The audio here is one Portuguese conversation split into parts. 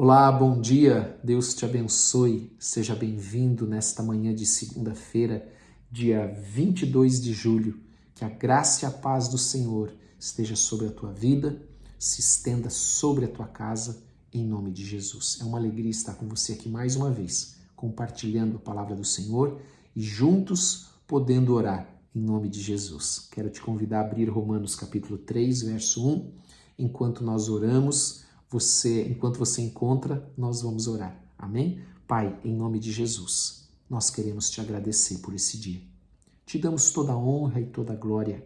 Olá, bom dia, Deus te abençoe, seja bem-vindo nesta manhã de segunda-feira, dia 22 de julho, que a graça e a paz do Senhor esteja sobre a tua vida, se estenda sobre a tua casa, em nome de Jesus. É uma alegria estar com você aqui mais uma vez, compartilhando a palavra do Senhor e juntos podendo orar em nome de Jesus. Quero te convidar a abrir Romanos capítulo 3, verso 1, enquanto nós oramos. Enquanto você encontra, nós vamos orar. Amém? Pai, em nome de Jesus, nós queremos te agradecer por esse dia. Te damos toda a honra e toda a glória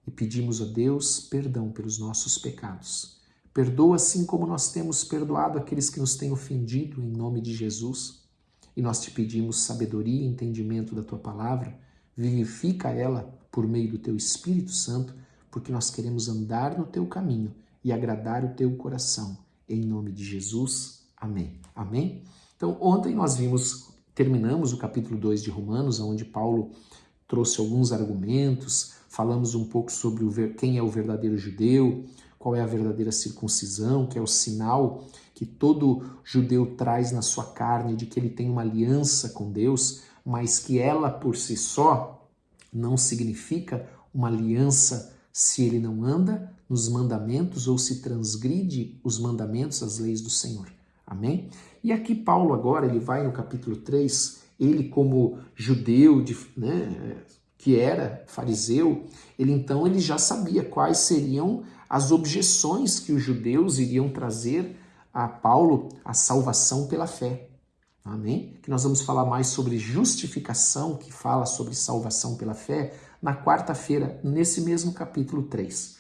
e pedimos a Deus perdão pelos nossos pecados. Perdoa assim como nós temos perdoado aqueles que nos têm ofendido, em nome de Jesus. E nós te pedimos sabedoria e entendimento da tua palavra. Vivifica ela por meio do teu Espírito Santo, porque nós queremos andar no teu caminho e agradar o teu coração. Em nome de Jesus. Amém. Amém? Então, ontem nós terminamos o capítulo 2 de Romanos, onde Paulo trouxe alguns argumentos, falamos um pouco sobre quem é o verdadeiro judeu, qual é a verdadeira circuncisão, que é o sinal que todo judeu traz na sua carne de que ele tem uma aliança com Deus, mas que ela por si só não significa uma aliança se ele não anda nos mandamentos ou se transgride os mandamentos, as leis do Senhor. Amém? E aqui Paulo agora, ele vai no capítulo 3, ele como judeu, que era fariseu, ele já sabia quais seriam as objeções que os judeus iriam trazer a Paulo à salvação pela fé. Amém? Que nós vamos falar mais sobre justificação, que fala sobre salvação pela fé, na quarta-feira, nesse mesmo capítulo 3.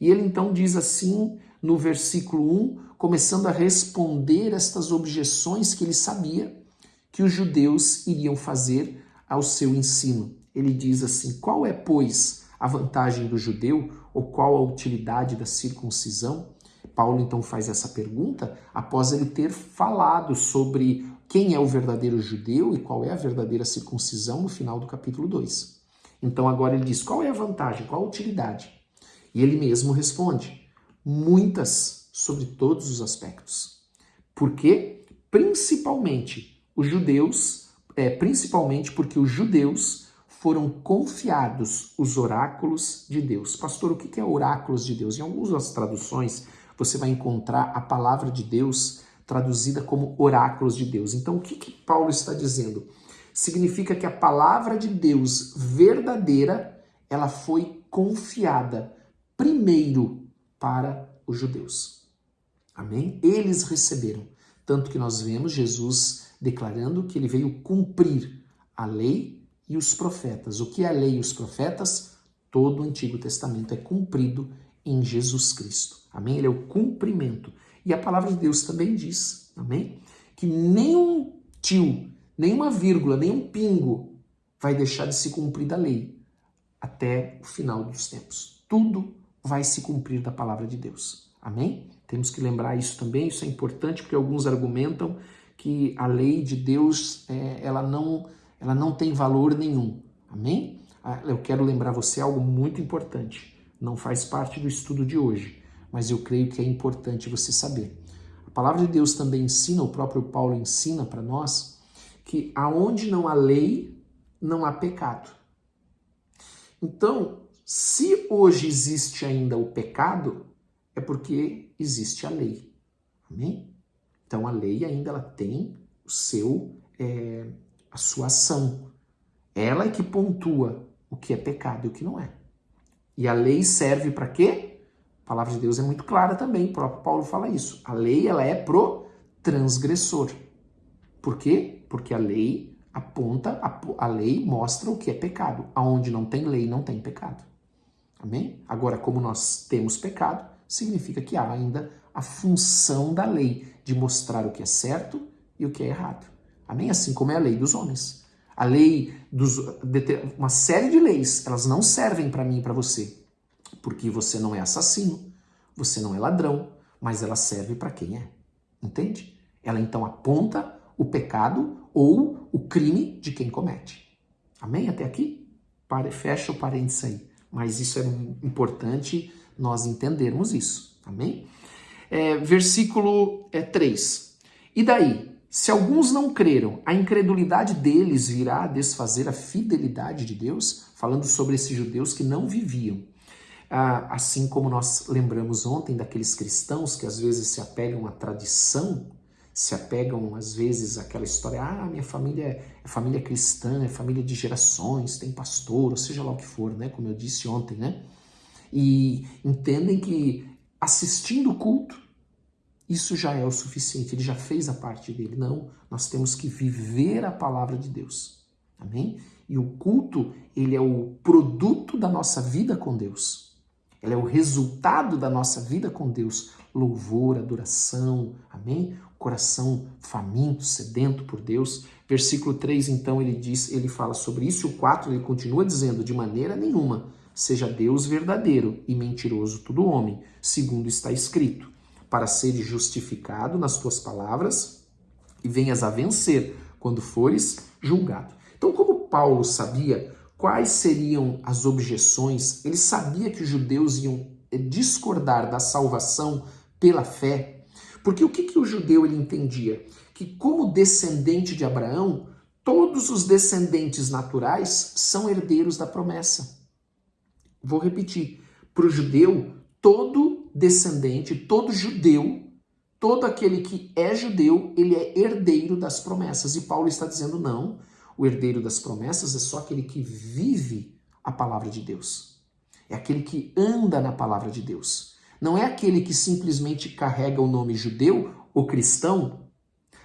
E ele então diz assim, no versículo 1, começando a responder estas objeções que ele sabia que os judeus iriam fazer ao seu ensino. Ele diz assim: qual é, pois, a vantagem do judeu, ou qual a utilidade da circuncisão? Paulo então faz essa pergunta após ele ter falado sobre quem é o verdadeiro judeu e qual é a verdadeira circuncisão no final do capítulo 2. Então agora ele diz: qual é a vantagem, qual a utilidade? E ele mesmo responde: muitas, sobre todos os aspectos. Por quê? Principalmente porque os judeus foram confiados os oráculos de Deus. Pastor, o que é oráculos de Deus? Em algumas traduções você vai encontrar a palavra de Deus traduzida como oráculos de Deus. Então o que Paulo está dizendo? Significa que a palavra de Deus verdadeira, ela foi confiada primeiro para os judeus. Amém? Eles receberam. Tanto que nós vemos Jesus declarando que ele veio cumprir a lei e os profetas. O que é a lei e os profetas? Todo o Antigo Testamento é cumprido em Jesus Cristo. Amém? Ele é o cumprimento. E a palavra de Deus também diz, amém? Que nenhum tio, nenhuma vírgula, nenhum pingo vai deixar de se cumprir da lei até o final dos tempos. Tudo vai se cumprir da palavra de Deus. Amém? Temos que lembrar isso também, isso é importante, porque alguns argumentam que a lei de Deus, ela não tem valor nenhum. Amém? Eu quero lembrar você algo muito importante. Não faz parte do estudo de hoje, mas eu creio que é importante você saber. A palavra de Deus também ensina, o próprio Paulo ensina para nós, que aonde não há lei, não há pecado. Então, se hoje existe ainda o pecado, é porque existe a lei. Amém? Então a lei ainda ela tem a sua ação. Ela é que pontua o que é pecado e o que não é. E a lei serve para quê? A palavra de Deus é muito clara também, o próprio Paulo fala isso. A lei ela é pro transgressor. Por quê? Porque a lei aponta, a lei mostra o que é pecado. Aonde não tem lei, não tem pecado. Amém? Agora, como nós temos pecado, significa que há ainda a função da lei de mostrar o que é certo e o que é errado. Amém? Assim como é a lei dos homens. A lei uma série de leis, elas não servem para mim e para você, porque você não é assassino, você não é ladrão, mas ela serve para quem é. Entende? Ela então aponta o pecado ou o crime de quem comete. Amém? Até aqui? Fecha o parênteses aí. Mas isso é importante nós entendermos isso. Amém? Versículo 3. E daí? Se alguns não creram, a incredulidade deles virá a desfazer a fidelidade de Deus? Falando sobre esses judeus que não viviam. Assim como nós lembramos ontem daqueles cristãos que às vezes se apegam à tradição, se apegam às vezes àquela história, minha família é família cristã, é família de gerações, tem pastor, ou seja lá o que for, né? Como eu disse ontem, né? E entendem que assistindo o culto, isso já é o suficiente, ele já fez a parte dele. Não, nós temos que viver a palavra de Deus. Amém? E o culto, ele é o produto da nossa vida com Deus. Ele é o resultado da nossa vida com Deus. Louvor, adoração, amém? Coração faminto, sedento por Deus. Versículo 3, então, ele fala sobre isso. E o 4, ele continua dizendo, de maneira nenhuma, seja Deus verdadeiro e mentiroso todo homem, segundo está escrito, para seres justificado nas tuas palavras e venhas a vencer quando fores julgado. Então, como Paulo sabia quais seriam as objeções, ele sabia que os judeus iam discordar da salvação pela fé, porque o que o judeu ele entendia? Que como descendente de Abraão, todos os descendentes naturais são herdeiros da promessa. Vou repetir, para o judeu, todo descendente, todo judeu, todo aquele que é judeu, ele é herdeiro das promessas. E Paulo está dizendo não, o herdeiro das promessas é só aquele que vive a palavra de Deus. É aquele que anda na palavra de Deus. Não é aquele que simplesmente carrega o nome judeu ou cristão,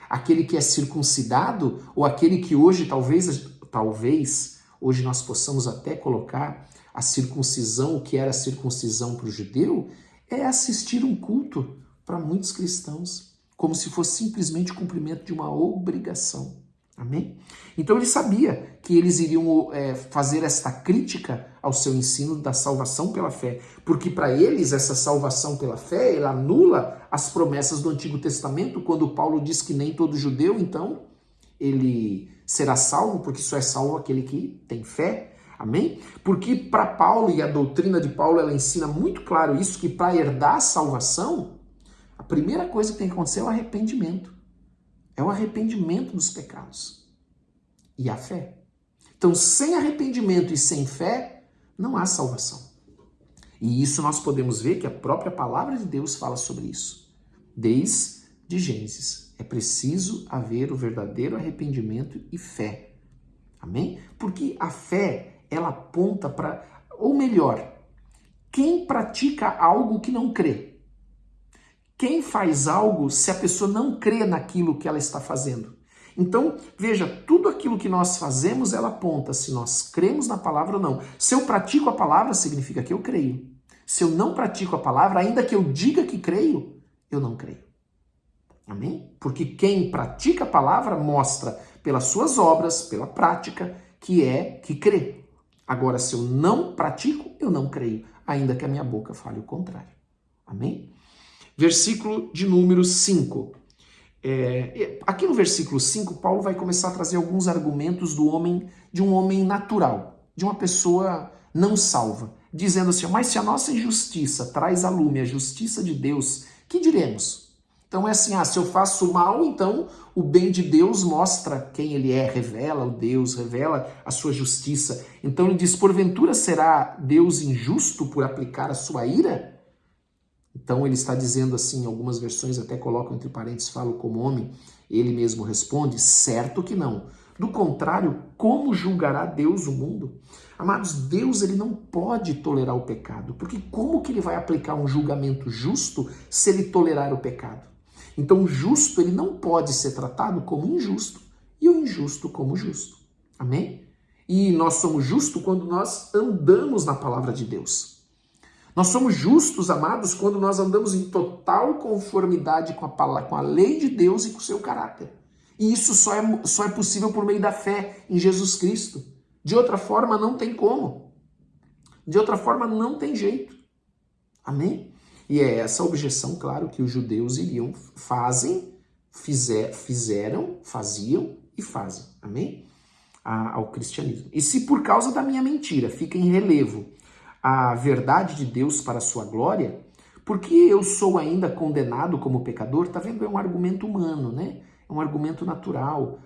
aquele que é circuncidado ou aquele que hoje talvez hoje nós possamos até colocar a circuncisão, o que era a circuncisão para o judeu, é assistir um culto para muitos cristãos, como se fosse simplesmente o cumprimento de uma obrigação. Amém? Então ele sabia que eles iriam fazer esta crítica ao seu ensino da salvação pela fé, porque para eles essa salvação pela fé, ela anula as promessas do Antigo Testamento, quando Paulo diz que nem todo judeu, então, ele será salvo, porque só é salvo aquele que tem fé. Amém? Porque para Paulo, e a doutrina de Paulo, ela ensina muito claro isso, que para herdar a salvação, a primeira coisa que tem que acontecer é o arrependimento. É o arrependimento dos pecados e a fé. Então, sem arrependimento e sem fé, não há salvação. E isso nós podemos ver que a própria palavra de Deus fala sobre isso. Desde Gênesis. É preciso haver o verdadeiro arrependimento e fé. Amém? Porque a fé, ela aponta para, ou melhor, quem pratica algo que não crê. Quem faz algo se a pessoa não crê naquilo que ela está fazendo? Então, veja, tudo aquilo que nós fazemos, ela aponta se nós cremos na palavra ou não. Se eu pratico a palavra, significa que eu creio. Se eu não pratico a palavra, ainda que eu diga que creio, eu não creio. Amém? Porque quem pratica a palavra mostra pelas suas obras, pela prática, que crê. Agora, se eu não pratico, eu não creio, ainda que a minha boca fale o contrário. Amém? Versículo de número 5. Aqui no versículo 5, Paulo vai começar a trazer alguns argumentos de um homem natural, de uma pessoa não salva, dizendo assim, mas se a nossa injustiça traz à lume a justiça de Deus, que diremos? Então é assim, se eu faço mal, então o bem de Deus mostra quem ele é, revela o Deus, revela a sua justiça. Então ele diz, porventura será Deus injusto por aplicar a sua ira? Então ele está dizendo assim, algumas versões até colocam entre parênteses, falo como homem, ele mesmo responde, certo que não. Do contrário, como julgará Deus o mundo? Amados, Deus ele não pode tolerar o pecado, porque como que ele vai aplicar um julgamento justo se ele tolerar o pecado? Então o justo ele não pode ser tratado como injusto e o injusto como justo. Amém? E nós somos justos quando nós andamos na palavra de Deus. Nós somos justos, amados, quando nós andamos em total conformidade com a lei de Deus e com o seu caráter. E isso só é possível por meio da fé em Jesus Cristo. De outra forma, não tem como. De outra forma, não tem jeito. Amém? E é essa objeção, claro, que os judeus faziam e fazem. Amém? Ao cristianismo. E se por causa da minha mentira fica em relevo a verdade de Deus para a sua glória, Porque eu sou ainda condenado como pecador? Tá vendo? É um argumento humano, né? É um argumento natural.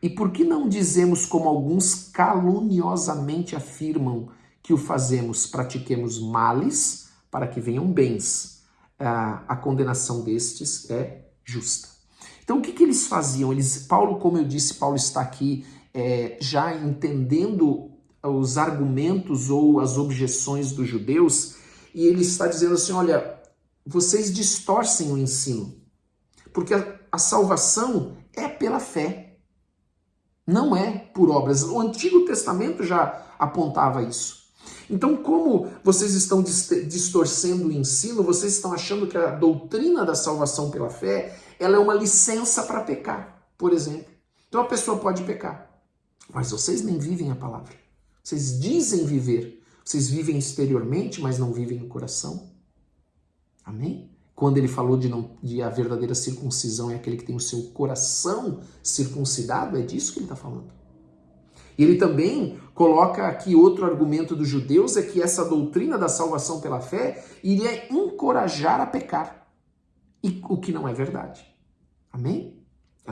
E por que não dizemos como alguns caluniosamente afirmam que o fazemos, pratiquemos males para que venham bens? A condenação destes é justa. Então o que eles faziam? Paulo, como eu disse, Paulo está aqui já entendendo os argumentos ou as objeções dos judeus, e ele está dizendo assim, olha, vocês distorcem o ensino, porque a salvação é pela fé, não é por obras. O Antigo Testamento já apontava isso. Então, como vocês estão distorcendo o ensino, vocês estão achando que a doutrina da salvação pela fé, ela é uma licença para pecar, por exemplo. Então a pessoa pode pecar, mas vocês nem vivem a palavra. Vocês dizem viver, vocês vivem exteriormente, mas não vivem no coração. Amém? Quando ele falou de a verdadeira circuncisão é aquele que tem o seu coração circuncidado, é disso que ele está falando. E ele também coloca aqui outro argumento dos judeus, é que essa doutrina da salvação pela fé iria encorajar a pecar. E o que não é verdade. Amém?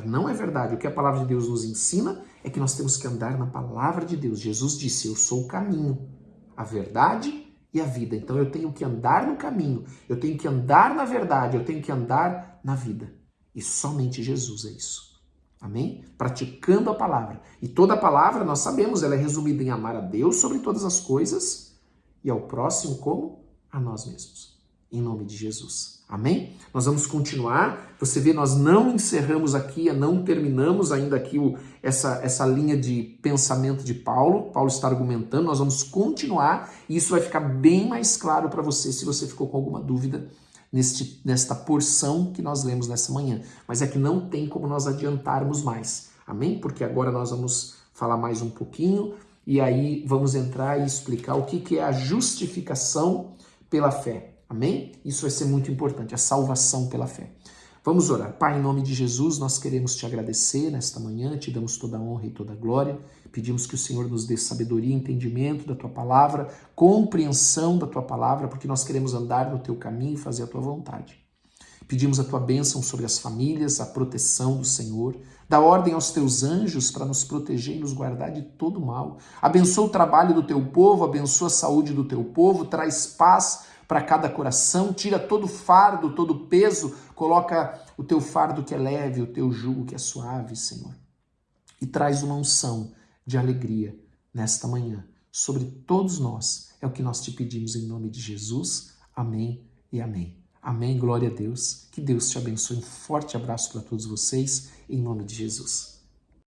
Não é verdade. O que a palavra de Deus nos ensina é que nós temos que andar na palavra de Deus. Jesus disse, eu sou o caminho, a verdade e a vida. Então eu tenho que andar no caminho, eu tenho que andar na verdade, eu tenho que andar na vida. E somente Jesus é isso. Amém? Praticando a palavra. E toda a palavra, nós sabemos, ela é resumida em amar a Deus sobre todas as coisas e ao próximo como a nós mesmos. Em nome de Jesus. Amém? Nós vamos continuar. Você vê, nós não encerramos aqui, não terminamos ainda aqui essa linha de pensamento de Paulo. Paulo está argumentando, nós vamos continuar e isso vai ficar bem mais claro para você se você ficou com alguma dúvida nesta porção que nós lemos nessa manhã. Mas é que não tem como nós adiantarmos mais. Amém? Porque agora nós vamos falar mais um pouquinho e aí vamos entrar e explicar o que é a justificação pela fé. Amém? Isso vai ser muito importante, a salvação pela fé. Vamos orar. Pai, em nome de Jesus, nós queremos te agradecer nesta manhã, te damos toda a honra e toda a glória. Pedimos que o Senhor nos dê sabedoria, entendimento da tua palavra, compreensão da tua palavra, porque nós queremos andar no teu caminho e fazer a tua vontade. Pedimos a tua bênção sobre as famílias, a proteção do Senhor. Dá ordem aos teus anjos para nos proteger e nos guardar de todo mal. Abençoa o trabalho do teu povo, abençoa a saúde do teu povo, traz paz para cada coração, tira todo fardo, todo peso, coloca o teu fardo que é leve, o teu jugo que é suave, Senhor. E traz uma unção de alegria nesta manhã sobre todos nós. É o que nós te pedimos em nome de Jesus. Amém e amém. Amém, glória a Deus. Que Deus te abençoe. Um forte abraço para todos vocês, em nome de Jesus.